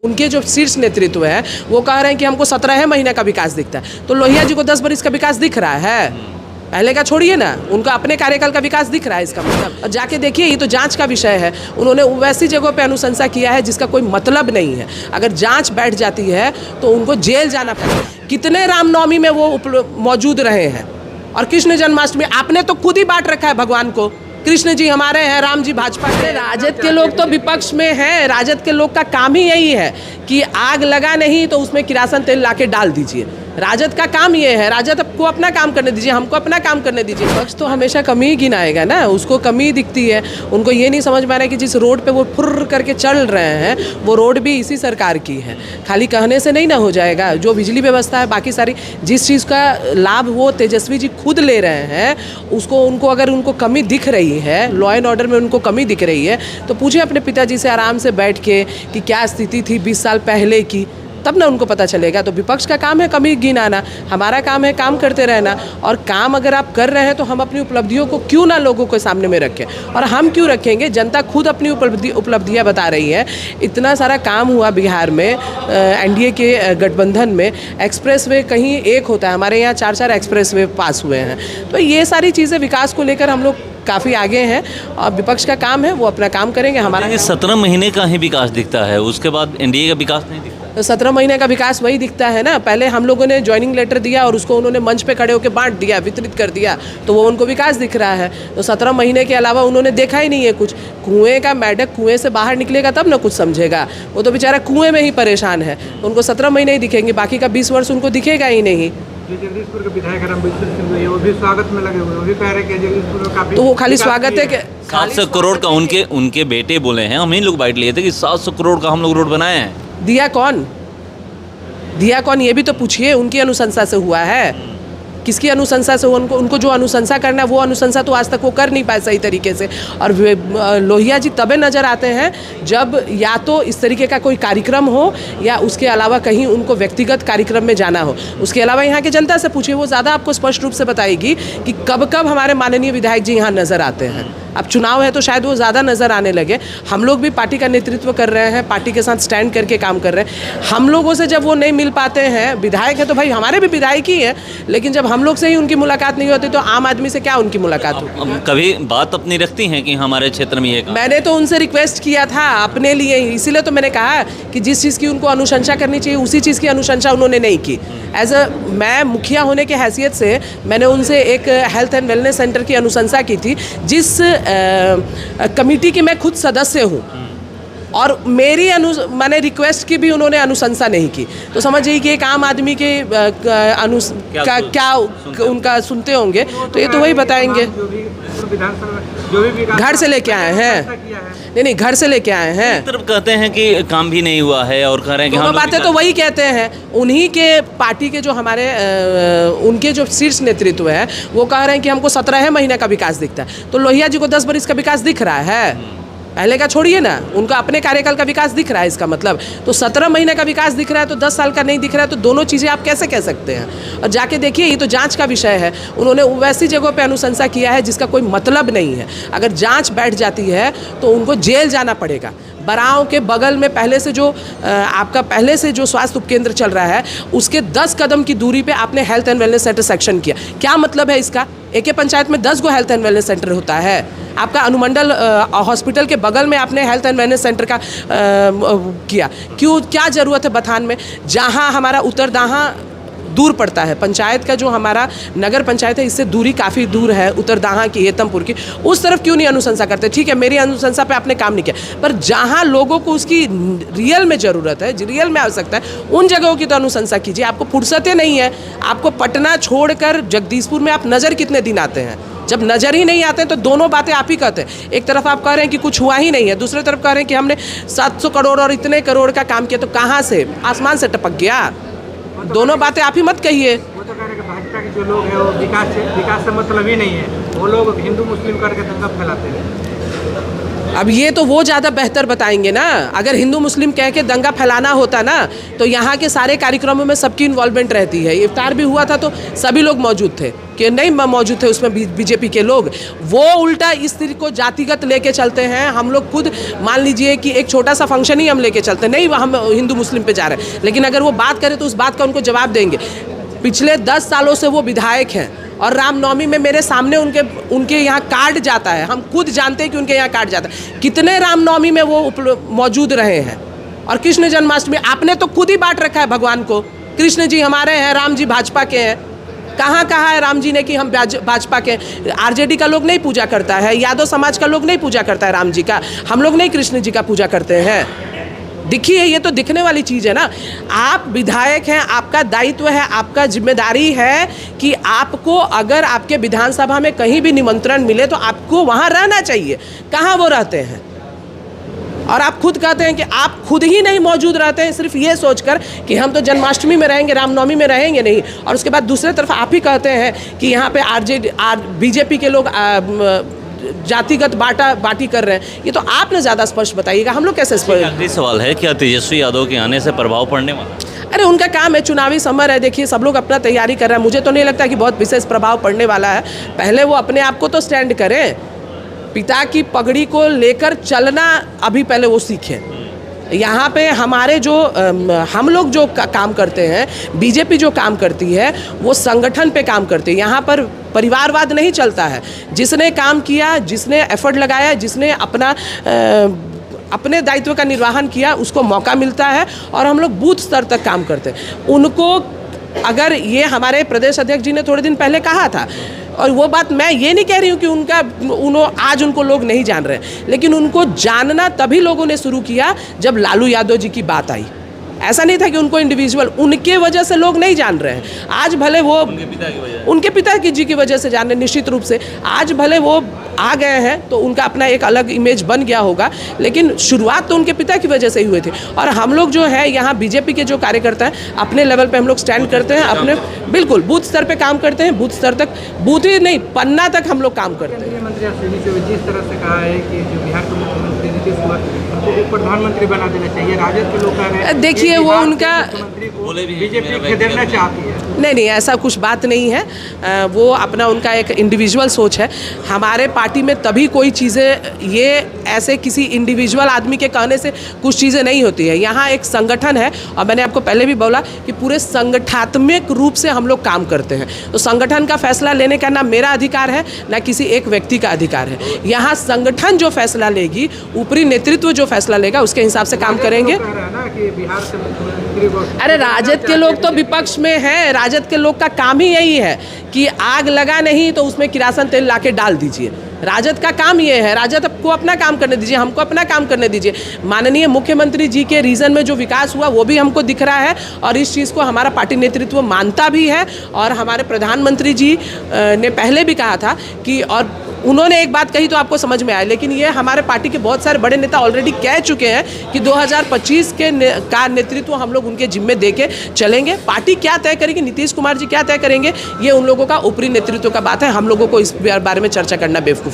उनके जो शीर्ष नेतृत्व है वो कह रहे हैं कि हमको 17 महीने का विकास दिखता है, तो लोहिया जी को 10 बरस का विकास दिख रहा है। पहले का छोड़िए ना, उनका अपने कार्यकाल का विकास दिख रहा है इसका मतलब। और जाके देखिए, ये तो जांच का विषय है। उन्होंने वैसी जगहों पे अनुशंसा किया है जिसका कोई मतलब नहीं है। अगर जांच बैठ जाती है तो उनको जेल जाना पड़ेगा। कितने रामनवमी में वो मौजूद रहे हैं, और कृष्ण जन्माष्टमी आपने तो खुद ही बांट रखा है भगवान को। कृष्ण जी हमारे हैं, राम जी भाजपा के। राजद के लोग तो विपक्ष में हैं। राजद के लोग का काम ही यही है कि आग लगा नहीं तो उसमें किरासन तेल लाके डाल दीजिए। राजद का काम ये है। राजद को अपना काम करने दीजिए, हमको अपना काम करने दीजिए। विपक्ष तो हमेशा कमी ही गिनाएगा ना, उसको कमी दिखती है। उनको ये नहीं समझ में आ रहा है कि जिस रोड पे वो फुर्र करके चल रहे हैं वो रोड भी इसी सरकार की है। खाली कहने से नहीं ना हो जाएगा। जो बिजली व्यवस्था है, बाकी सारी जिस चीज़ का लाभ वो तेजस्वी जी खुद ले रहे हैं, उसको उनको अगर उनको कमी दिख रही है, लॉ एंड ऑर्डर में उनको कमी दिख रही है, तो पूछे अपने पिताजी से आराम से बैठ के कि क्या स्थिति थी 20 साल पहले की, तब ना उनको पता चलेगा। तो विपक्ष का काम है कमी गिनाना, हमारा काम है काम करते रहना। और काम अगर आप कर रहे हैं तो हम अपनी उपलब्धियों को क्यों ना लोगों के सामने में रखें। और हम क्यों रखेंगे, जनता खुद अपनी उपलब्धियां बता रही है। इतना सारा काम हुआ बिहार में, एनडीए के गठबंधन में। एक्सप्रेसवे कहीं एक होता है, हमारे यहाँ 4-4 एक्सप्रेसवे पास हुए हैं। तो ये सारी चीज़ें विकास को लेकर हम लोग काफ़ी आगे हैं, और विपक्ष का काम है वो अपना काम करेंगे। हमारा 17 महीने का ही विकास दिखता है, उसके बाद एनडीए का विकास नहीं दिखता। तो 17 महीने का विकास वही दिखता है ना। पहले हम लोगों ने ज्वाइनिंग लेटर दिया और उसको उन्होंने मंच पे खड़े होकर बांट दिया, वितरित कर दिया, तो वो उनको विकास दिख रहा है। तो 17 महीने के अलावा उन्होंने देखा ही नहीं है कुछ। कुएं का मेढक कुएं से बाहर निकलेगा तब ना कुछ समझेगा। वो तो बेचारा कुएं में ही परेशान है, उनको 17 महीने ही दिखेंगे, बाकी का 20 वर्ष उनको दिखेगा ही नहीं। जगदीशपुर के विधायक वो भी स्वागत में लगे हुए, वो भी कह रहे हैं कि जगदीशपुर में काफी, तो वो खाली स्वागत है कि 700 करोड़ का उनके बेटे बोले हैं, हम ही लोग बाइट लिए थे कि 700 करोड़ का हम लोग रोड बनाए हैं। दिया कौन, दिया कौन, ये भी तो पूछिए। उनकी अनुशंसा से हुआ है, किसकी अनुशंसा से? उनको जो अनुशंसा करना है वो अनुशंसा तो आज तक वो कर नहीं पाए सही तरीके से। और लोहिया जी तबे नज़र आते हैं जब या तो इस तरीके का कोई कार्यक्रम हो, या उसके अलावा कहीं उनको व्यक्तिगत कार्यक्रम में जाना हो। उसके अलावा यहाँ के जनता से पूछिए, वो ज़्यादा आपको स्पष्ट रूप से बताएगी कि कब कब हमारे माननीय विधायक जी यहाँ नज़र आते हैं। अब चुनाव है तो शायद वो ज़्यादा नज़र आने लगे। हम लोग भी पार्टी का नेतृत्व कर रहे हैं, पार्टी के साथ स्टैंड करके काम कर रहे हैं। हम लोगों से जब वो नहीं मिल पाते हैं, विधायक है तो भाई हमारे भी विधायक ही हैं, लेकिन जब हम लोग से ही उनकी मुलाकात नहीं होती तो आम आदमी से क्या उनकी मुलाकात होगी? कभी बात अपनी रखती हैं कि हमारे क्षेत्र में ये? मैंने तो उनसे रिक्वेस्ट किया था अपने लिए ही, इसीलिए तो मैंने कहा कि जिस चीज़ की उनको अनुशंसा करनी चाहिए उसी चीज़ की अनुशंसा उन्होंने नहीं की। मैं मुखिया होने के हैसियत से मैंने उनसे एक हेल्थ एंड वेलनेस सेंटर की अनुशंसा की थी, जिस कमेटी की मैं खुद सदस्य हूँ, और मेरी मैंने रिक्वेस्ट की भी उन्होंने अनुशंसा नहीं की। तो समझिए कि एक आम आदमी के क्या उनका सुनते होंगे, तो ये तो वही बताएंगे। घर से लेके आए हैं, नहीं घर से लेके आए हैं। तरफ कहते हैं कि काम भी नहीं हुआ है, और कह रहे हैं कि दोनों बातें तो वही कहते हैं। उन्हीं के पार्टी के जो हमारे उनके जो शीर्ष नेतृत्व है वो कह रहे हैं कि हमको 17 महीने का विकास दिखता है, तो लोहिया जी को 10 बरस का विकास दिख रहा है। पहले का छोड़िए ना, उनका अपने कार्यकाल का विकास दिख रहा है इसका मतलब। तो 17 महीने का विकास दिख रहा है तो 10 साल का नहीं दिख रहा है, तो दोनों चीज़ें आप कैसे कह सकते हैं? और जाके देखिए, ये तो जांच का विषय है। उन्होंने वैसी जगहों पे अनुशंसा किया है जिसका कोई मतलब नहीं है। अगर जांच बैठ जाती है तो उनको जेल जाना पड़ेगा। बराव के बगल में पहले से जो स्वास्थ्य उपकेंद्र चल रहा है, उसके 10 कदम की दूरी पे आपने health and wellness centre section किया। क्या मतलब है इसका? एक पंचायत में 10 गो हेल्थ एंड वेलनेस सेंटर होता है। आपका अनुमंडल हॉस्पिटल के बगल में आपने हेल्थ एंड वेलनेस सेंटर का किया। क्यों, क्या ज़रूरत है बथान में, जहाँ हमारा उत्तरदाहा दूर पड़ता है? पंचायत का जो हमारा नगर पंचायत है, इससे दूरी काफ़ी दूर है, उत्तरदाहा की, हेतमपुर की। उस तरफ क्यों नहीं अनुशंसा करते? ठीक है, मेरी अनुशंसा पे आपने काम नहीं किया, पर जहाँ लोगों को उसकी रियल में ज़रूरत है, रियल में आवश्यकता है, उन जगहों की तो अनुशंसा कीजिए। आपको फुर्सतें नहीं है। आपको पटना छोड़कर जगदीशपुर में आप नज़र कितने दिन आते हैं? जब नज़र ही नहीं आते हैं तो दोनों बातें आप ही कहते हैं। एक तरफ आप कह रहे हैं कि कुछ हुआ ही नहीं है, दूसरी तरफ कह रहे हैं कि हमने 700 करोड़ और इतने करोड़ का काम किया। तो कहाँ से, आसमान से टपक गया? दोनों बातें आप ही मत कहिए। वो तो कह रहे हैं कि भाजपा के जो लोग हैं वो विकास से मतलब ही नहीं है, वो लोग हिंदू मुस्लिम करके दंगा फैलाते हैं। अब ये तो वो ज़्यादा बेहतर बताएंगे ना। अगर हिंदू मुस्लिम कह के दंगा फैलाना होता ना तो यहाँ के सारे कार्यक्रमों में सबकी इन्वॉल्वमेंट रहती है। इफ्तार भी हुआ था तो सभी लोग मौजूद थे कि नहीं मौजूद थे उसमें बीजेपी के लोग। वो उल्टा इस स्थिति को जातिगत लेके चलते हैं। हम लोग खुद मान लीजिए कि एक छोटा सा फंक्शन ही हम लेके चलते हैं, नहीं हम हिंदू मुस्लिम पे जा रहे हैं, लेकिन अगर वो बात करें तो उस बात का उनको जवाब देंगे। पिछले 10 सालों से वो विधायक हैं और रामनवमी में मेरे सामने उनके यहाँ कार्ड जाता है। हम खुद जानते हैं कि उनके यहाँ कार्ड जाता है। कितने रामनवमी में वो मौजूद रहे हैं। और कृष्ण जन्माष्टमी आपने तो खुद ही बांट रखा है भगवान को। कृष्ण जी हमारे हैं, राम जी भाजपा के हैं। कहाँ कहा है राम जी ने कि हम भाजपा के? आरजेडी का लोग नहीं पूजा करता है, यादव समाज का लोग नहीं पूजा करता है राम जी का, हम लोग नहीं कृष्ण जी का पूजा करते हैं। दिखिए, ये तो दिखने वाली चीज़ है ना। आप विधायक हैं, आपका दायित्व है, आपका जिम्मेदारी है कि आपको अगर आपके विधानसभा में कहीं भी निमंत्रण मिले तो आपको वहाँ रहना चाहिए। कहाँ वो रहते हैं? और आप खुद कहते हैं कि आप खुद ही नहीं मौजूद रहते हैं सिर्फ ये सोचकर कि हम तो जन्माष्टमी में रहेंगे, रामनवमी में रहेंगे नहीं। और उसके बाद दूसरी तरफ आप ही कहते हैं कि यहाँ पे बीजेपी के लोग जातिगत बाटी कर रहे हैं। ये तो आपने ज़्यादा स्पष्ट बताइएगा, हम लोग कैसे स्पष्ट? आखिरी सवाल है, क्या तेजस्वी यादव के आने से प्रभाव पड़ने वाला? अरे उनका काम है, चुनावी समर है, देखिए सब लोग अपना तैयारी कर रहे हैं। मुझे तो नहीं लगता कि बहुत विशेष प्रभाव पड़ने वाला है। पहले वो अपने आप को तो स्टैंड करें, पिता की पगड़ी को लेकर चलना अभी पहले वो सीखें। यहाँ पे हमारे जो हम लोग जो काम करते हैं, बीजेपी जो काम करती है वो संगठन पे काम करती है। यहाँ पर परिवारवाद नहीं चलता है। जिसने काम किया, जिसने एफर्ट लगाया, जिसने अपने दायित्व का निर्वहन किया उसको मौका मिलता है। और हम लोग बूथ स्तर तक काम करते हैं। उनको अगर ये हमारे प्रदेश अध्यक्ष जी ने थोड़े दिन पहले कहा था, और वो बात मैं ये नहीं कह रही हूँ कि आज उनको लोग नहीं जान रहे, लेकिन उनको जानना तभी लोगों ने शुरू किया जब लालू यादव जी की बात आई। ऐसा नहीं था कि उनको इंडिविजुअल, उनके वजह से लोग नहीं जान रहे हैं। आज भले वो उनके पिता जी की वजह से जान रहे, निश्चित रूप से आज भले वो आ गए हैं तो उनका अपना एक अलग इमेज बन गया होगा, लेकिन शुरुआत तो उनके पिता की वजह से ही हुए थे। और हम लोग जो है यहाँ बीजेपी के जो कार्यकर्ता हैं अपने लेवल पे हम लोग स्टैंड करते हैं, अपने बिल्कुल बूथ स्तर पे काम करते हैं। बूथ स्तर तक, बूथ ही नहीं पन्ना तक हम लोग काम करते हैं। मंत्री जिस तरह से कहा है कि जो बिहार के मुख्यमंत्री नीतीश कुमार उनको प्रधानमंत्री बना देना चाहिए, राजद के लोग कह रहे हैं देखिए वो उनका बीजेपी खदेड़ना चाहती है। नहीं, ऐसा कुछ बात नहीं है। वो अपना उनका एक इंडिविजुअल सोच है। हमारे पार्टी में तभी कोई चीज़ें ये ऐसे किसी इंडिविजुअल आदमी के कहने से कुछ चीज़ें नहीं होती है। यहाँ एक संगठन है और मैंने आपको पहले भी बोला कि पूरे संगठनात्मक रूप से हम लोग काम करते हैं। तो संगठन का फैसला लेने का ना मेरा अधिकार है ना किसी एक व्यक्ति का अधिकार है। यहाँ संगठन जो फैसला लेगी, ऊपरी नेतृत्व जो फैसला लेगा उसके हिसाब से काम करेंगे। अरे राजद के लोग तो विपक्ष में हैं। राजद के लोग का काम ही यही है कि आग लगा नहीं तो उसमें किरासन तेल लाके डाल दीजिए। राजद का काम ये है। राजद को अपना काम करने दीजिए, हमको अपना काम करने दीजिए। माननीय मुख्यमंत्री जी के रीजन में जो विकास हुआ वो भी हमको दिख रहा है और इस चीज़ को हमारा पार्टी नेतृत्व मानता भी है। और हमारे प्रधानमंत्री जी ने पहले भी कहा था कि, और उन्होंने एक बात कही तो आपको समझ में आया, लेकिन ये हमारे पार्टी के बहुत सारे बड़े नेता ऑलरेडी कह चुके हैं कि 2025 का नेतृत्व हम लोग उनके जिम्मे दे के चलेंगे। पार्टी क्या तय करेगी, नीतीश कुमार जी क्या तय करेंगे, ये उन लोगों का ऊपरी नेतृत्व का बात है। हम लोगों को इस बारे में चर्चा करना बेवकूफ़ी।